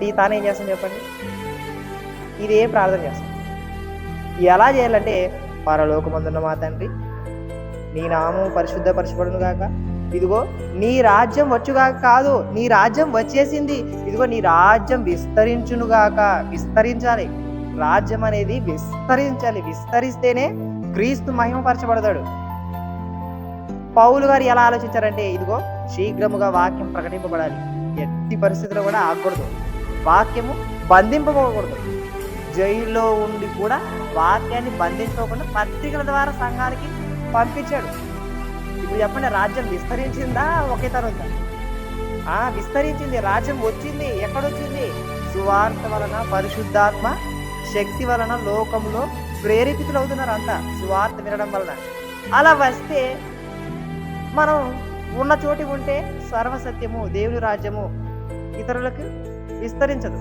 కాబట్టి తాను ఏం చేస్తాను చెప్పండి, ఇదే ప్రార్థన చేస్తాను. ఎలా చేయాలంటే, పరలోకమందున్న మా తండ్రి, నీ నామం పరిశుద్ధపరచబడును గాక, ఇదిగో నీ రాజ్యం వచ్చుగాక కాదు, నీ రాజ్యం వచ్చేసింది, ఇదిగో నీ రాజ్యం విస్తరించునుగాక. విస్తరించాలి, రాజ్యం అనేది విస్తరించాలి. విస్తరిస్తేనే క్రీస్తు మహిమపరచబడతాడు. పౌలు గారు ఎలా ఆలోచించారంటే, ఇదిగో శీఘ్రముగా వాక్యం ప్రకటింపబడాలి, ఎట్టి పరిస్థితుల్లో కూడా ఆగకూడదు, వాక్యము బంధింపకూడదు. జైల్లో ఉండి కూడా వాక్యాన్ని బంధించకుండా పత్రికల ద్వారా సంఘానికి పంపించాడు. ఇప్పుడు చెప్పండి, రాజ్యం విస్తరించిందా ఒకే తరుందా? విస్తరించింది, రాజ్యం వచ్చింది. ఎక్కడొచ్చింది? సువార్త వలన, పరిశుద్ధాత్మ శక్తి వలన లోకంలో ప్రేరేపితులు అవుతున్నారు అంతా, సువార్త వినడం వలన. అలా వస్తే మనం ఉన్న చోటి ఉంటే సర్వసత్యము, దేవుని రాజ్యము ఇతరులకు విస్తరించదు.